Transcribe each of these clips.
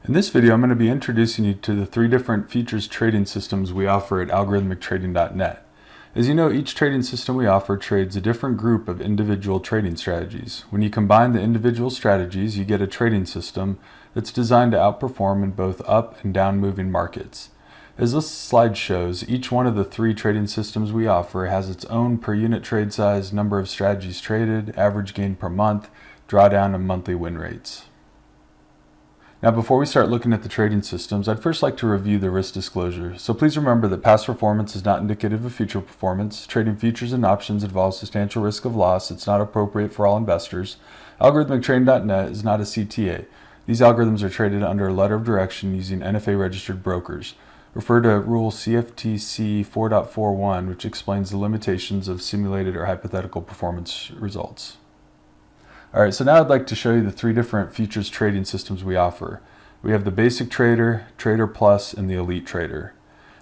In this video, I'm going to be introducing you to the three different futures trading systems we offer at algorithmicTrading.net. As you know, each trading system we offer trades a different group of individual trading strategies. When you combine the individual strategies, you get a trading system that's designed to outperform in both up and down moving markets. As this slide shows, each one of the three trading systems we offer has its own per unit trade size, number of strategies traded, average gain per month, drawdown, and monthly win rates. Now, before we start looking at the trading systems, I'd first like to review the risk disclosure. So please remember that past performance is not indicative of future performance. Trading futures and options involves substantial risk of loss. It's not appropriate for all investors. AlgorithmicTrading.net is not a CTA. These algorithms are traded under a letter of direction using NFA-registered brokers. Refer to Rule CFTC 4.41, which explains the limitations of simulated or hypothetical performance results. Alright, so now I'd like to show you the three different futures trading systems we offer. We have the Basic Trader, Trader Plus, and the Elite Trader.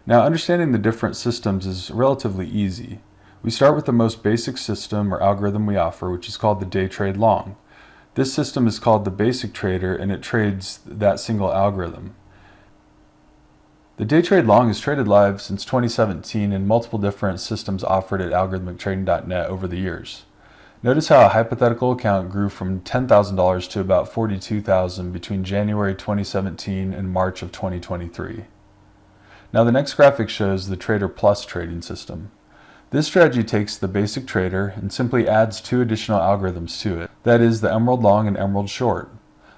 Now, understanding the different systems is relatively easy. We start with the most basic system or algorithm we offer, which is called the Day Trade Long. This system is called the Basic Trader, and it trades that single algorithm. The Day Trade Long has traded live since 2017 in multiple different systems offered at algorithmictrading.net over the years. Notice how a hypothetical account grew from $10,000 to about $42,000 between January 2017 and March of 2023. Now the next graphic shows the Trader Plus trading system. This strategy takes the Basic Trader and simply adds two additional algorithms to it, that is the Emerald Long and Emerald Short.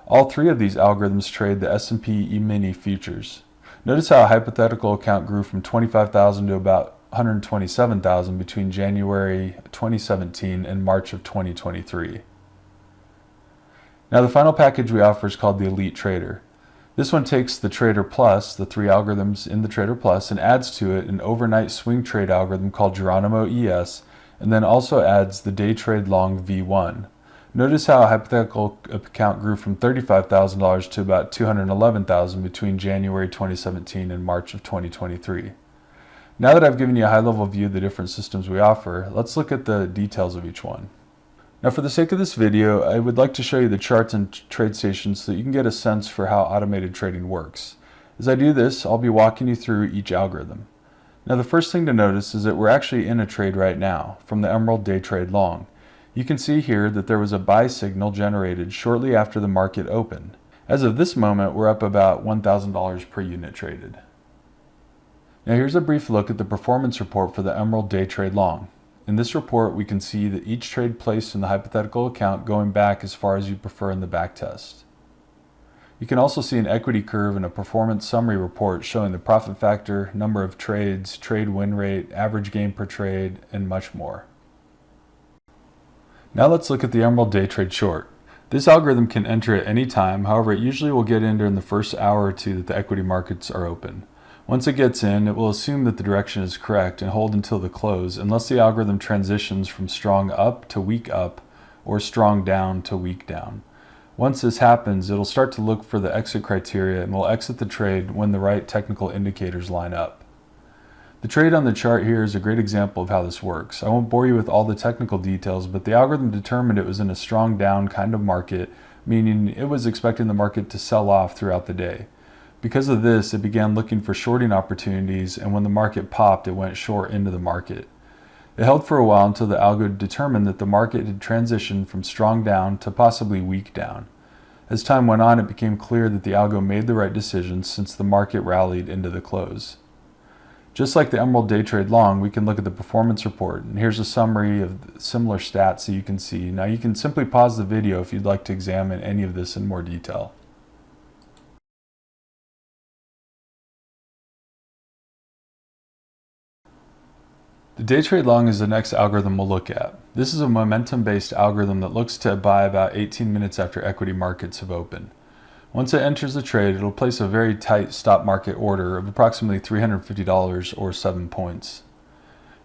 All three of these algorithms trade the S&P E-mini futures. Notice how a hypothetical account grew from $25,000 to about $127,000 between January 2017 and March of 2023. Now the final package we offer is called the Elite Trader. This one takes the Trader Plus, the three algorithms in the Trader Plus, and adds to it an overnight swing trade algorithm called Geronimo ES, and then also adds the Day Trade Long V1. Notice how a hypothetical account grew from $35,000 to about $211,000 between January 2017 and March of 2023. Now that I've given you a high-level view of the different systems we offer, let's look at the details of each one. Now, for the sake of this video, I would like to show you the charts and trade stations so that you can get a sense for how automated trading works. As I do this, I'll be walking you through each algorithm. Now, the first thing to notice is that we're actually in a trade right now from the Emerald Day Trade Long. You can see here that there was a buy signal generated shortly after the market opened. As of this moment, we're up about $1,000 per unit traded. Now here's a brief look at the performance report for the Emerald Day Trade Long. In this report, we can see that each trade placed in the hypothetical account going back as far as you prefer in the backtest. You can also see an equity curve and a performance summary report showing the profit factor, number of trades, trade win rate, average gain per trade, and much more. Now let's look at the Emerald Day Trade Short. This algorithm can enter at any time, however it usually will get in during the first hour or two that the equity markets are open. Once it gets in, it will assume that the direction is correct and hold until the close unless the algorithm transitions from strong up to weak up or strong down to weak down. Once this happens, it'll start to look for the exit criteria and will exit the trade when the right technical indicators line up. The trade on the chart here is a great example of how this works. I won't bore you with all the technical details, but the algorithm determined it was in a strong down kind of market, meaning it was expecting the market to sell off throughout the day. Because of this, it began looking for shorting opportunities, and when the market popped, it went short into the market. It held for a while until the algo determined that the market had transitioned from strong down to possibly weak down. As time went on, it became clear that the algo made the right decision since the market rallied into the close. Just like the Emerald Day Trade Long, we can look at the performance report, and here's a summary of similar stats so you can see. Now you can simply pause the video if you'd like to examine any of this in more detail. The Day Trade Long is the next algorithm we'll look at. This is a momentum-based algorithm that looks to buy about 18 minutes after equity markets have opened. Once it enters the trade, it'll place a very tight stop market order of approximately $350 or 7 points.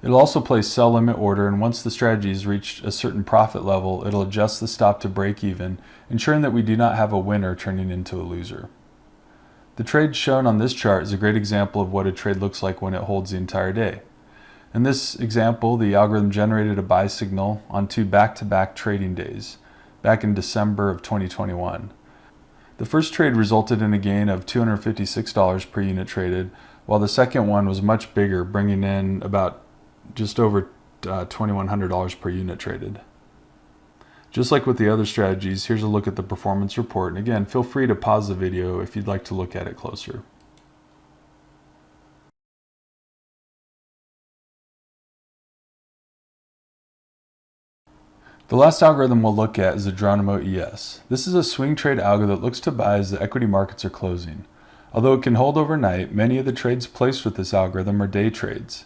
It'll also place sell limit order, and once the strategy has reached a certain profit level, it'll adjust the stop to break even, ensuring that we do not have a winner turning into a loser. The trade shown on this chart is a great example of what a trade looks like when it holds the entire day. In this example, the algorithm generated a buy signal on two back-to-back trading days, back in December of 2021. The first trade resulted in a gain of $256 per unit traded, while the second one was much bigger, bringing in about just over $2,100 per unit traded. Just like with the other strategies, here's a look at the performance report, and again, feel free to pause the video if you'd like to look at it closer. The last algorithm we'll look at is the Geronimo ES. This is a swing trade algo that looks to buy as the equity markets are closing. Although it can hold overnight, many of the trades placed with this algorithm are day trades.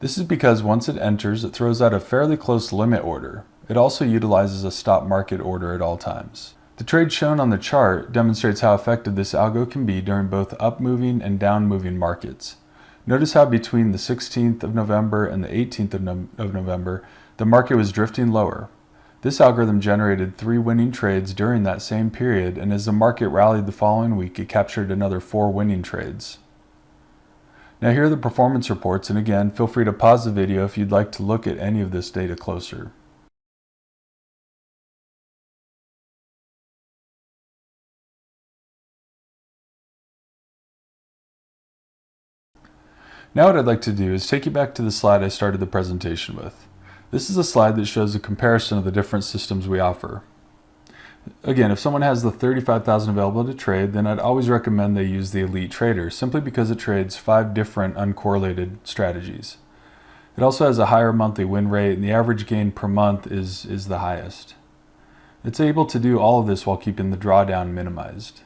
This is because once it enters, it throws out a fairly close limit order. It also utilizes a stop market order at all times. The trade shown on the chart demonstrates how effective this algo can be during both up-moving and down-moving markets. Notice how between the 16th of November and the 18th of November, the market was drifting lower. This algorithm generated 3 winning trades during that same period, and as the market rallied the following week, it captured another 4 winning trades. Now here are the performance reports, and again, feel free to pause the video if you'd like to look at any of this data closer. Now what I'd like to do is take you back to the slide I started the presentation with. This is a slide that shows a comparison of the different systems we offer. Again, if someone has the $35,000 available to trade, then I'd always recommend they use the Elite Trader, simply because it trades 5 different uncorrelated strategies. It also has a higher monthly win rate, and the average gain per month is the highest. It's able to do all of this while keeping the drawdown minimized.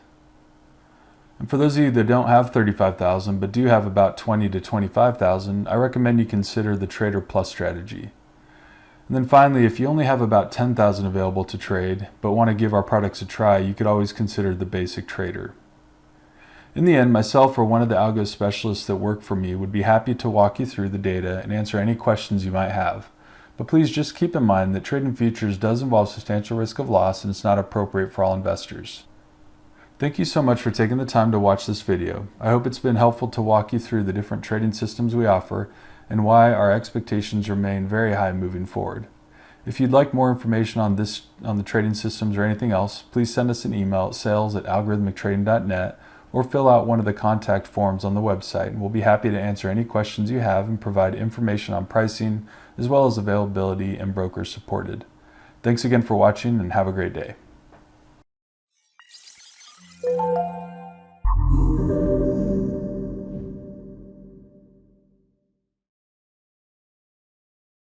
And for those of you that don't have $35,000 but do have about $20,000 to $25,000, I recommend you consider the Trader Plus strategy. And then finally, if you only have about $10,000 available to trade, but want to give our products a try, you could always consider the Basic Trader. In the end, myself or one of the algo specialists that work for me would be happy to walk you through the data and answer any questions you might have. But please just keep in mind that trading futures does involve substantial risk of loss, and it's not appropriate for all investors. Thank you so much for taking the time to watch this video. I hope it's been helpful to walk you through the different trading systems we offer and why our expectations remain very high moving forward. If you'd like more information on the trading systems or anything else, please send us an email at sales@algorithmicTrading.net or fill out one of the contact forms on the website, and we'll be happy to answer any questions you have and provide information on pricing as well as availability and broker supported. Thanks again for watching, and have a great day.